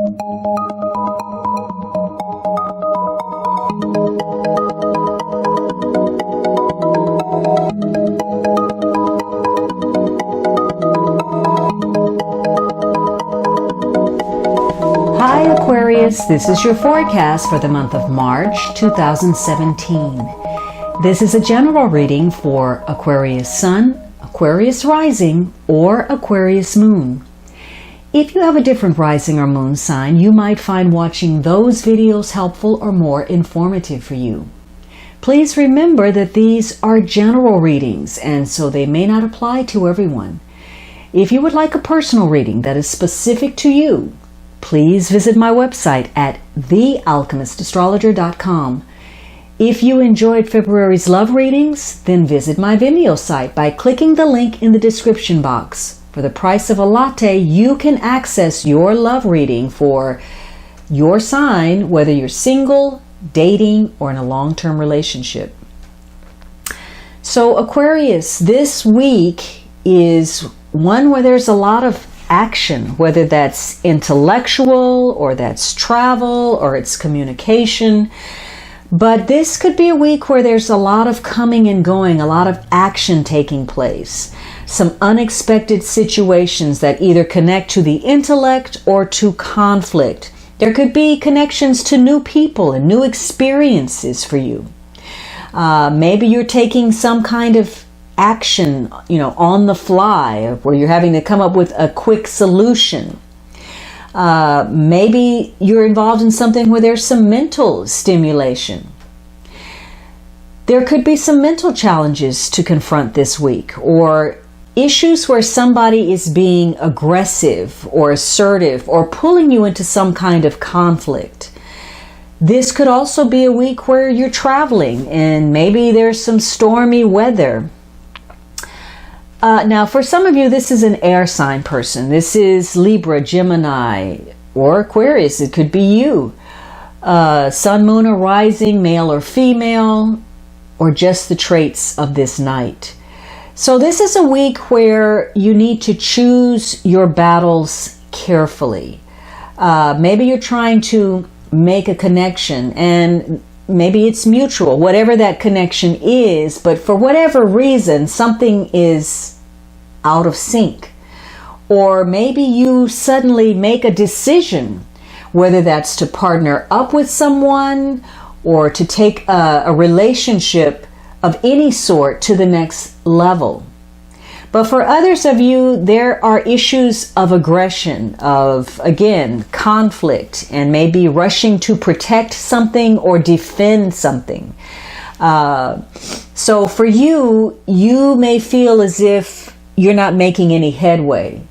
Hi Aquarius, this is your forecast for the month of March 2017. This is a general reading for Aquarius Sun, Aquarius Rising, or Aquarius Moon. If you have a different rising or moon sign, you might find watching those videos helpful or more informative for you. Please remember that these are general readings, and so they may not apply to everyone. If you would like a personal reading that is specific to you, please visit my website at thealchemistastrologer.com. If you enjoyed February's love readings, then visit my Vimeo site by clicking the link in the description box. For the price of a latte, you can access your love reading for your sign, whether you're single, dating, or in a long-term relationship. So Aquarius, this week is one where there's a lot of action, whether that's intellectual or that's travel or it's communication. But this could be a week where there's a lot of coming and going, a lot of action taking place. Some unexpected situations that either connect to the intellect or to conflict. There could be connections to new people and new experiences for you. Maybe you're taking some kind of action, on the fly, where you're having to come up with a quick solution. Maybe you're involved in something where there's some mental stimulation. There could be some mental challenges to confront this week, or issues where somebody is being aggressive or assertive or pulling you into some kind of conflict. This could also be a week where you're traveling and maybe there's some stormy weather. Now, for some of you, this is an air sign person. This is Libra, Gemini, or Aquarius. It could be you. Sun, Moon, or Rising, male or female, or just the traits of this night. So this is a week where you need to choose your battles carefully. Maybe you're trying to make a connection and maybe it's mutual, whatever that connection is, but for whatever reason, something is out of sync. Or maybe you suddenly make a decision, whether that's to partner up with someone or to take a relationship of any sort to the next level. But for others of you, there are issues of aggression, of, again, conflict, and maybe rushing to protect something or defend something. So for you, you may feel as if you're not making any headway.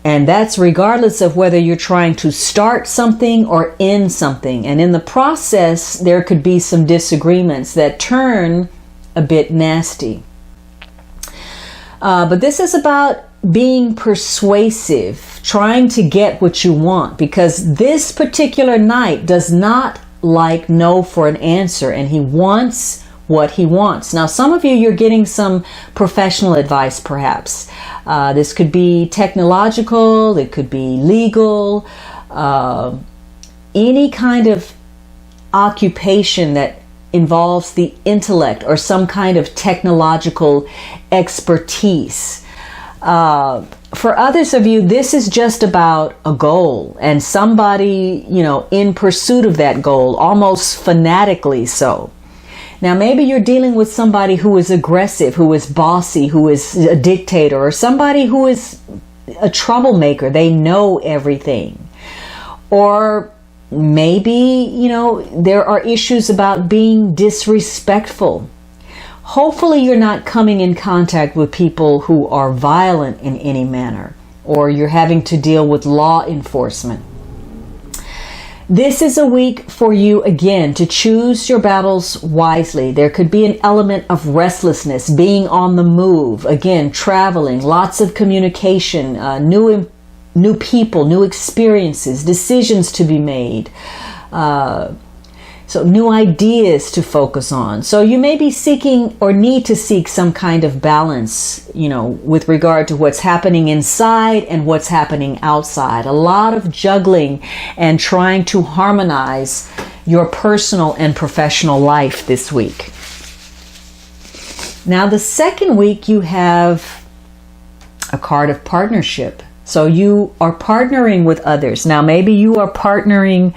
And that's regardless of whether you're trying to start something or end something. And in the process, there could be some disagreements that turn a bit nasty. But this is about being persuasive, trying to get what you want, because this particular knight does not like no for an answer, and he wants what he wants. Now, some of you, you're getting some professional advice, perhaps. This could be technological, it could be legal, any kind of occupation that involves the intellect or some kind of technological expertise. For others of you, this is just about a goal and somebody, in pursuit of that goal, almost fanatically so. Now, maybe you're dealing with somebody who is aggressive, who is bossy, who is a dictator, or somebody who is a troublemaker. They know everything. Or maybe, there are issues about being disrespectful. Hopefully you're not coming in contact with people who are violent in any manner, or you're having to deal with law enforcement. This is a week for you, again, to choose your battles wisely. There could be an element of restlessness, being on the move, again, traveling, lots of communication, new people, new experiences, decisions to be made. So new ideas to focus on. So you may be seeking or need to seek some kind of balance, with regard to what's happening inside and what's happening outside. A lot of juggling and trying to harmonize your personal and professional life this week. Now, the second week you have a card of partnership. So you are partnering with others. Now, maybe you are partnering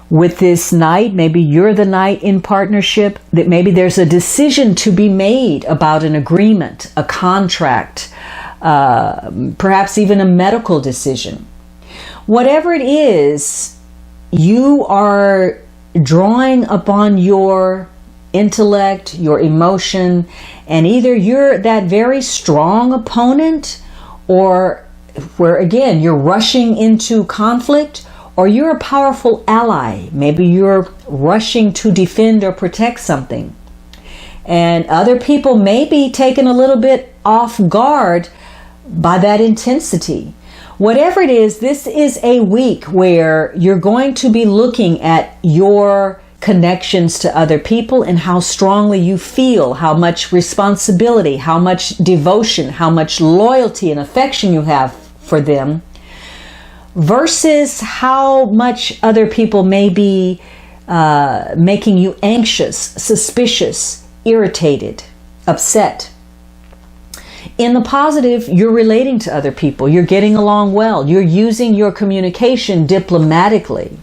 with this knight. Maybe you're the knight in partnership. That maybe there's a decision to be made about an agreement, a contract, perhaps even a medical decision. Whatever it is, you are drawing upon your intellect, your emotion, and either you're that very strong opponent, or where again you're rushing into conflict, or you're a powerful ally. Maybe you're rushing to defend or protect something, and other people may be taken a little bit off guard by that intensity. Whatever it is, this is a week where you're going to be looking at your connections to other people and how strongly you feel, how much responsibility, how much devotion, how much loyalty and affection you have for them, versus how much other people may be making you anxious, suspicious, irritated, upset. In the positive, you're relating to other people, you're getting along well, you're using your communication diplomatically.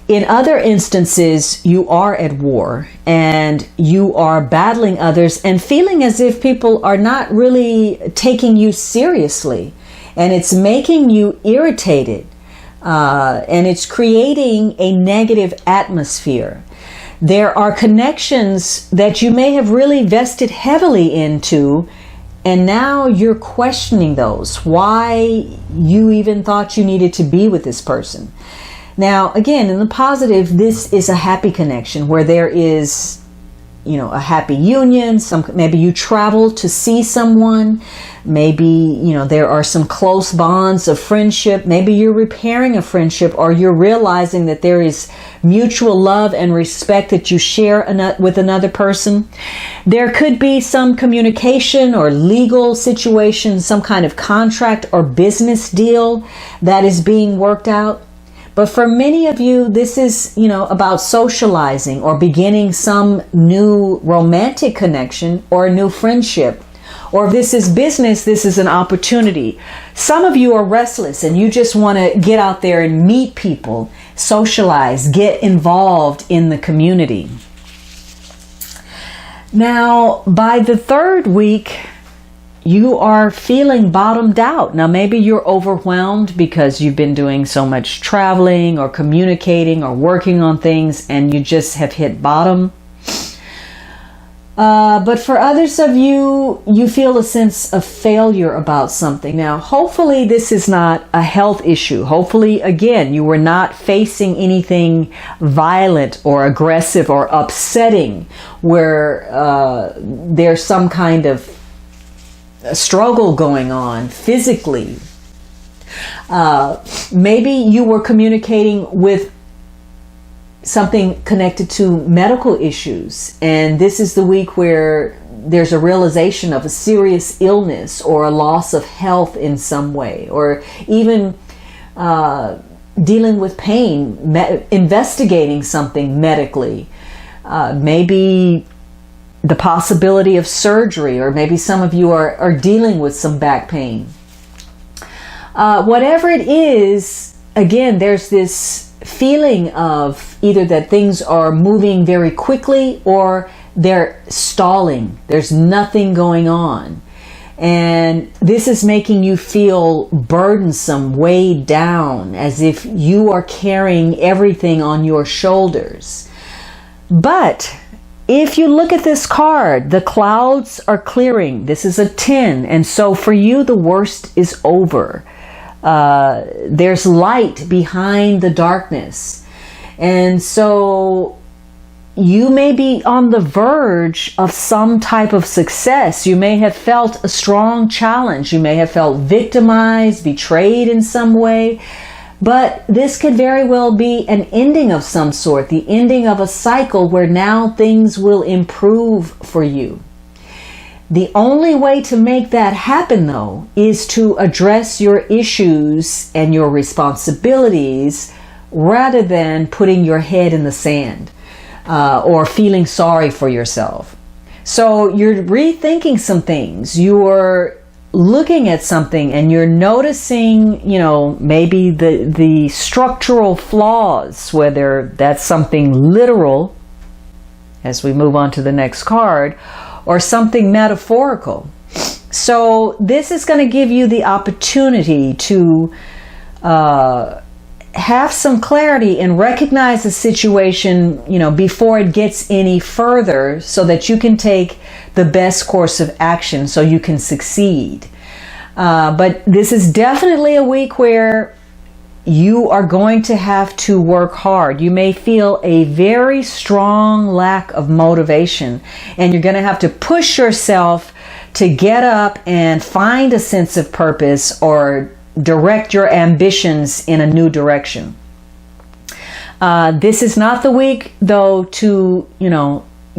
In other instances, you are at war and you are battling others and feeling as if people are not really taking you seriously, and it's making you irritated, and it's creating a negative atmosphere. There are connections that you may have really vested heavily into, and now you're questioning those, why you even thought you needed to be with this person. Now, again, in the positive, this is a happy connection where there is, a happy union. Maybe you travel to see someone. Maybe, there are some close bonds of friendship. Maybe you're repairing a friendship, or you're realizing that there is mutual love and respect that you share with another person. There could be some communication or legal situation, some kind of contract or business deal that is being worked out. But for many of you, this is, about socializing or beginning some new romantic connection or a new friendship. Or if this is business, this is an opportunity. Some of you are restless and you just want to get out there and meet people, socialize, get involved in the community. Now, by the third week, you are feeling bottomed out. Now, maybe you're overwhelmed because you've been doing so much traveling or communicating or working on things, and you just have hit bottom. But for others of you, you feel a sense of failure about something. Now, hopefully this is not a health issue. Hopefully, again, you were not facing anything violent or aggressive or upsetting where there's some kind of struggle going on physically. Maybe you were communicating with something connected to medical issues, and this is the week where there's a realization of a serious illness or a loss of health in some way, or even dealing with pain, investigating something medically, maybe the possibility of surgery, or maybe some of you are dealing with some back pain. Whatever it is, again, there's this feeling of either that things are moving very quickly or they're stalling. There's nothing going on. And this is making you feel burdensome, weighed down, as if you are carrying everything on your shoulders. But if you look at this card, the clouds are clearing. This is a 10. And so for you, the worst is over. There's light behind the darkness. And so you may be on the verge of some type of success. You may have felt a strong challenge. You may have felt victimized, betrayed in some way. But this could very well be an ending of some sort, the ending of a cycle where now things will improve for you. The only way to make that happen, though, is to address your issues and your responsibilities rather than putting your head in the sand or feeling sorry for yourself. So you're rethinking some things. You're looking at something and you're noticing, maybe the structural flaws, whether that's something literal, as we move on to the next card, or something metaphorical. So this is going to give you the opportunity to have some clarity and recognize the situation, before it gets any further, so that you can take the best course of action so you can succeed. But this is definitely a week where you are going to have to work hard. You may feel a very strong lack of motivation, and you're going to have to push yourself to get up and find a sense of purpose or direct your ambitions in a new direction. This is not the week, though, to,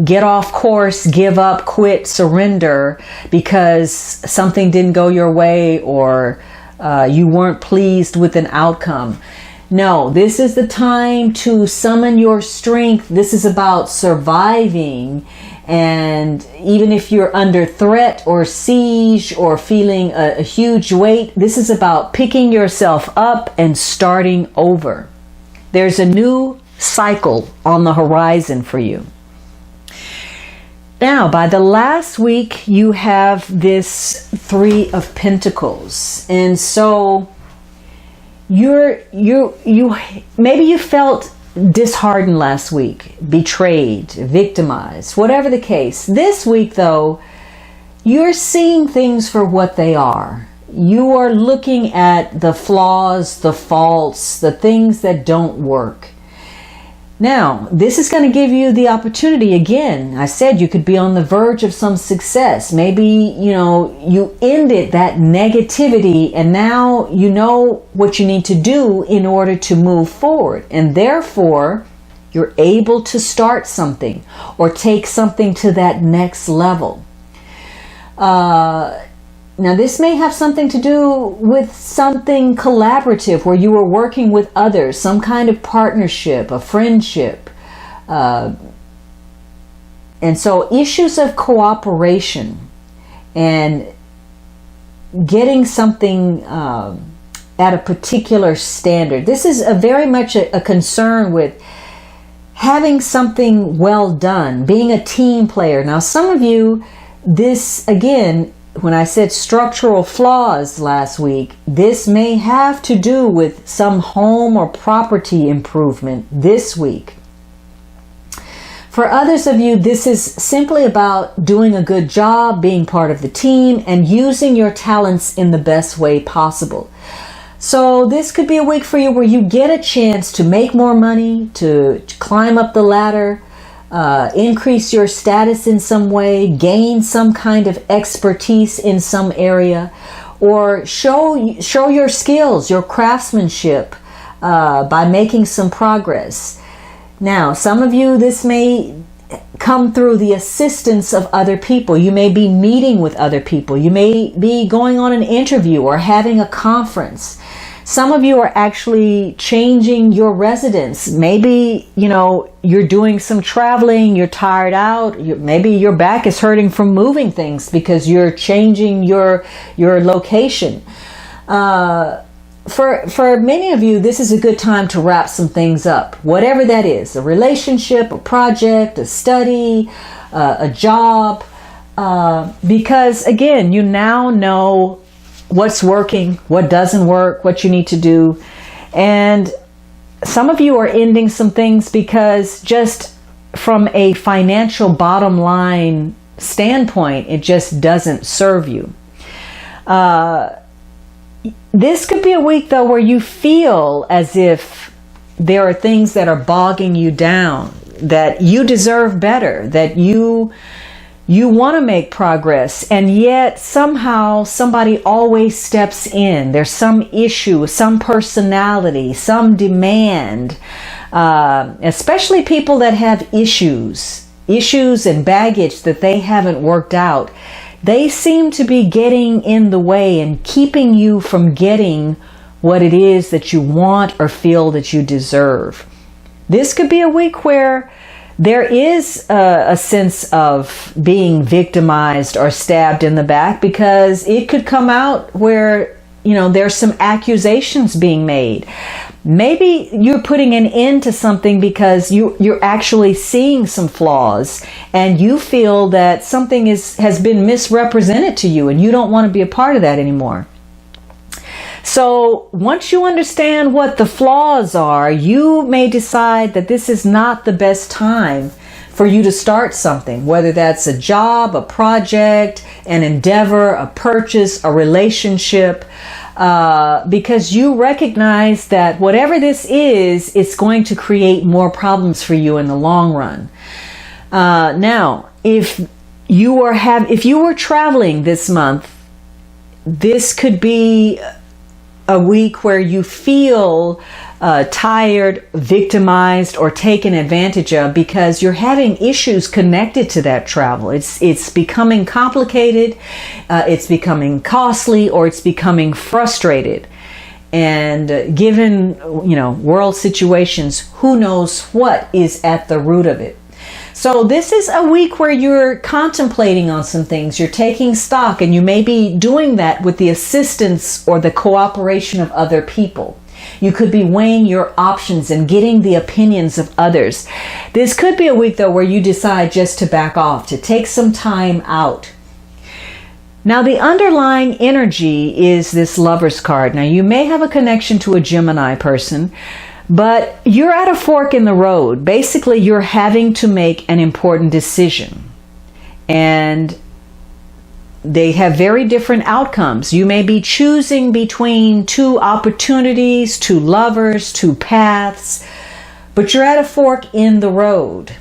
get off course, give up, quit, surrender because something didn't go your way or you weren't pleased with an outcome. No, this is the time to summon your strength. This is about surviving. And even if you're under threat or siege or feeling a huge weight, this is about picking yourself up and starting over. There's a new cycle on the horizon for you. Now, by the last week, you have this Three of Pentacles. And so maybe you felt disheartened last week, betrayed, victimized, whatever the case. This week, though, you're seeing things for what they are. You are looking at the flaws, the faults, the things that don't work. Now, this is going to give you the opportunity again. I said you could be on the verge of some success. Maybe, you ended that negativity and now you know what you need to do in order to move forward. And therefore, you're able to start something or take something to that next level. Now, this may have something to do with something collaborative where you are working with others, some kind of partnership, a friendship. And so issues of cooperation and getting something at a particular standard. This is very much a concern with having something well done, being a team player. Now, some of you, this, again, when I said structural flaws last week, this may have to do with some home or property improvement this week. For others of you, this is simply about doing a good job, being part of the team, and using your talents in the best way possible. So this could be a week for you where you get a chance to make more money, to climb up the ladder, increase your status in some way, gain some kind of expertise in some area, or show your skills, your craftsmanship by making some progress. Now, some of you, this may come through the assistance of other people. You may be meeting with other people. You may be going on an interview or having a conference. Some of you are actually changing your residence. Maybe, you're doing some traveling, you're tired out, maybe your back is hurting from moving things because you're changing your location. For many of you, this is a good time to wrap some things up, whatever that is, a relationship, a project, a study, a job, because again, you now know what's working, what doesn't work, what you need to do. And some of you are ending some things because just from a financial bottom line standpoint, it just doesn't serve you. This could be a week, though, where you feel as if there are things that are bogging you down, that you deserve better, that you You want to make progress, and yet somehow somebody always steps in. There's some issue, some personality, some demand, especially people that have issues and baggage that they haven't worked out. They seem to be getting in the way and keeping you from getting what it is that you want or feel that you deserve. This could be a week where there is a sense of being victimized or stabbed in the back, because it could come out where, there's some accusations being made. Maybe you're putting an end to something because you're actually seeing some flaws, and you feel that something has been misrepresented to you, and you don't want to be a part of that anymore. So once you understand what the flaws are, you may decide that this is not the best time for you to start something, whether that's a job, a project, an endeavor, a purchase, a relationship, because you recognize that whatever this is, it's going to create more problems for you in the long run. Now, if you were traveling this month, this could be a week where you feel tired, victimized, or taken advantage of because you're having issues connected to that travel. It's becoming complicated, it's becoming costly, or it's becoming frustrated. And given, world situations, who knows what is at the root of it. So this is a week where you're contemplating on some things, you're taking stock, and you may be doing that with the assistance or the cooperation of other people. You could be weighing your options and getting the opinions of others. This could be a week, though, where you decide just to back off, to take some time out. Now, the underlying energy is this Lover's card. Now, you may have a connection to a Gemini person, but you're at a fork in the road. Basically, you're having to make an important decision. And they have very different outcomes. You may be choosing between two opportunities, two lovers, two paths, but you're at a fork in the road.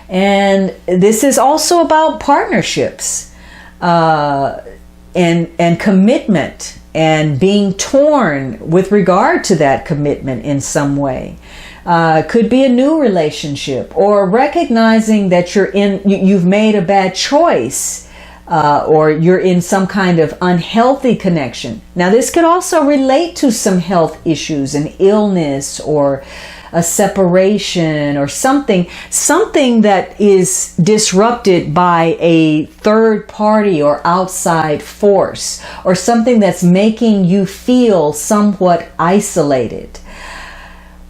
And this is also about partnerships and commitment, and being torn with regard to that commitment in some way. Could be a new relationship, or recognizing that you've made a bad choice, or you're in some kind of unhealthy connection. Now, this could also relate to some health issues, an illness, or a separation, or something that is disrupted by a third party or outside force, or something that's making you feel somewhat isolated.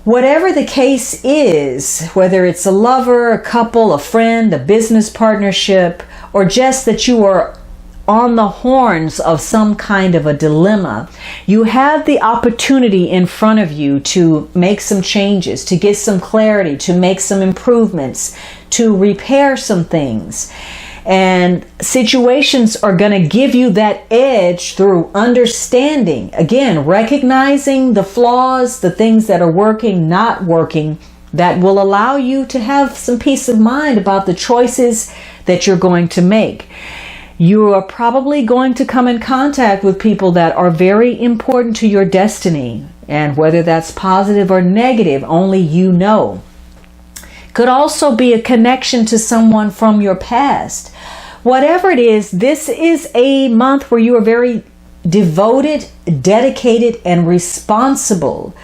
Whatever the case is, whether it's a lover, a couple, a friend, a business partnership, or just that you are on the horns of some kind of a dilemma, you have the opportunity in front of you to make some changes, to get some clarity, to make some improvements, to repair some things. And situations are going to give you that edge through understanding. Again, recognizing the flaws, the things that are working, not working, that will allow you to have some peace of mind about the choices that you're going to make. You are probably going to come in contact with people that are very important to your destiny, and whether that's positive or negative, only you know. Could also be a connection to someone from your past. Whatever it is, this is a month where you are very devoted, dedicated, and responsible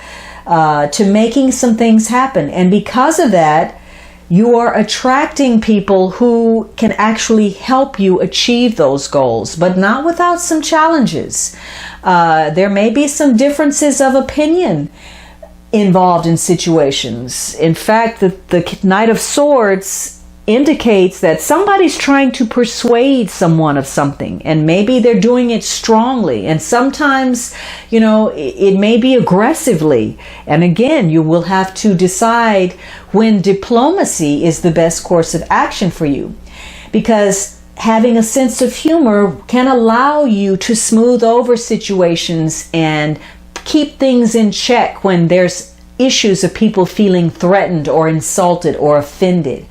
to making some things happen. And because of that, you are attracting people who can actually help you achieve those goals, but not without some challenges. There may be some differences of opinion involved in situations. In fact, the Knight of Swords indicates that somebody's trying to persuade someone of something, and maybe they're doing it strongly, and sometimes, it may be aggressively. And again, you will have to decide when diplomacy is the best course of action for you, because having a sense of humor can allow you to smooth over situations and keep things in check when there's issues of people feeling threatened or insulted or offended.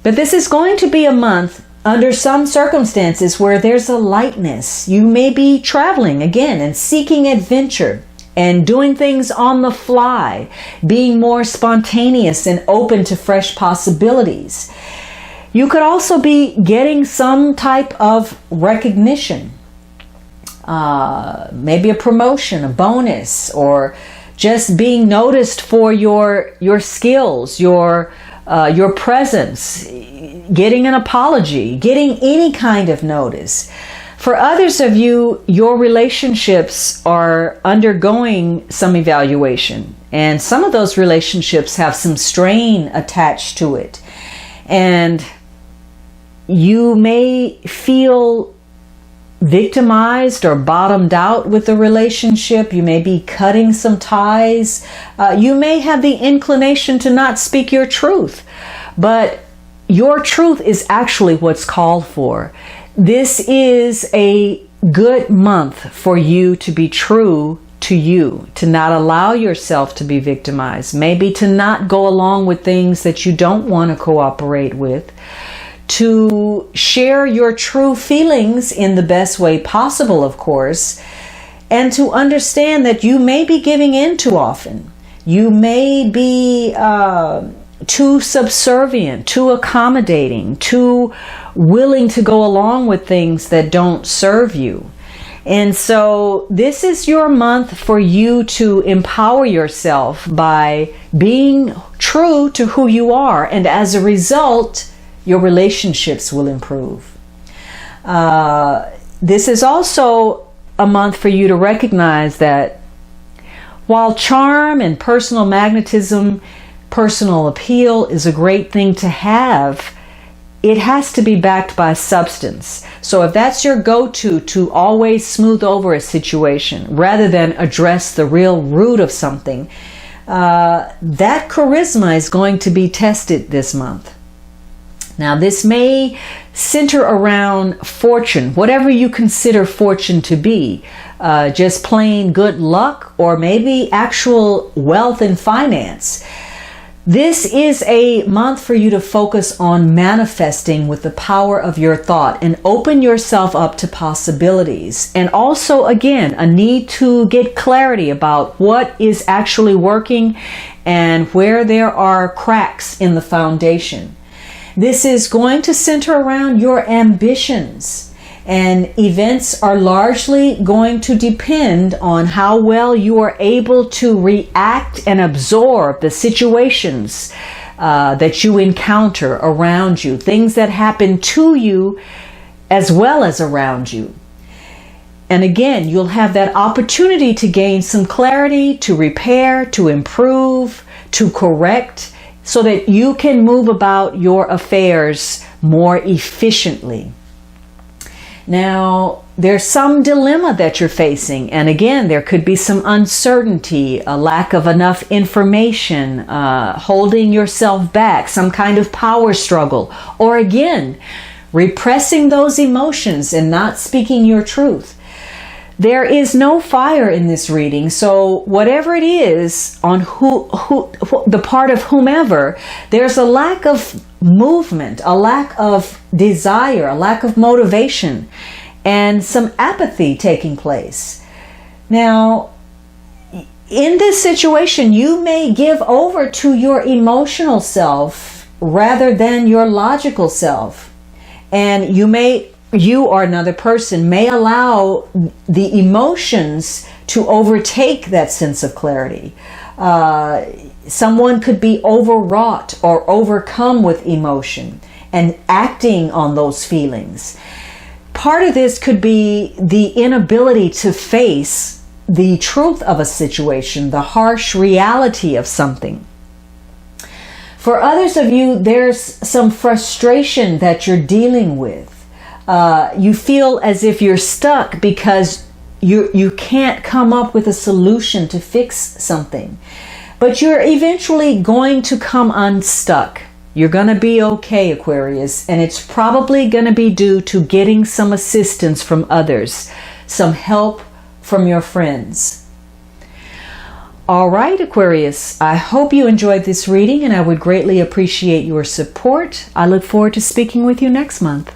But this is going to be a month under some circumstances where there's a lightness. You may be traveling again and seeking adventure and doing things on the fly, being more spontaneous and open to fresh possibilities. You could also be getting some type of recognition, maybe a promotion, a bonus, or just being noticed for your skills, your presence, getting an apology, getting any kind of notice. For others of you, your relationships are undergoing some evaluation, and some of those relationships have some strain attached to it. And you may feel victimized or bottomed out with the relationship. You may be cutting some ties. You may have the inclination to not speak your truth, but your truth is actually what's called for. This is a good month for you to be true to you, to not allow yourself to be victimized, maybe to not go along with things that you don't want to cooperate with, to share your true feelings in the best way possible, of course, and to understand that you may be giving in too often. You may be too subservient, too accommodating, too willing to go along with things that don't serve you. And so this is your month for you to empower yourself by being true to who you are. And as a result, your relationships will improve. This is also a month for you to recognize that while charm and personal magnetism, personal appeal is a great thing to have, it has to be backed by substance. So if that's your go-to to always smooth over a situation rather than address the real root of something, that charisma is going to be tested this month. Now, this may center around fortune, whatever you consider fortune to be, just plain good luck or maybe actual wealth and finance. This is a month for you to focus on manifesting with the power of your thought and open yourself up to possibilities. And also, again, a need to get clarity about what is actually working and where there are cracks in the foundation. This is going to center around your ambitions, and events are largely going to depend on how well you are able to react and absorb the situations that you encounter around you, things that happen to you as well as around you. And again, you'll have that opportunity to gain some clarity, to repair, to improve, to correct, so that you can move about your affairs more efficiently. Now, there's some dilemma that you're facing, and again, there could be some uncertainty, a lack of enough information, holding yourself back, some kind of power struggle, or again, repressing those emotions and not speaking your truth. There is no fire in this reading, so whatever it is on who the part of whomever, there's a lack of movement, a lack of desire, a lack of motivation, and some apathy taking place. Now, in this situation, you may give over to your emotional self rather than your logical self, and you or another person may allow the emotions to overtake that sense of clarity. Someone could be overwrought or overcome with emotion and acting on those feelings. Part of this could be the inability to face the truth of a situation, the harsh reality of something. For others of you, there's some frustration that you're dealing with. You feel as if you're stuck because you can't come up with a solution to fix something. But you're eventually going to come unstuck. You're going to be okay, Aquarius, and it's probably going to be due to getting some assistance from others, some help from your friends. All right, Aquarius, I hope you enjoyed this reading, and I would greatly appreciate your support. I look forward to speaking with you next month.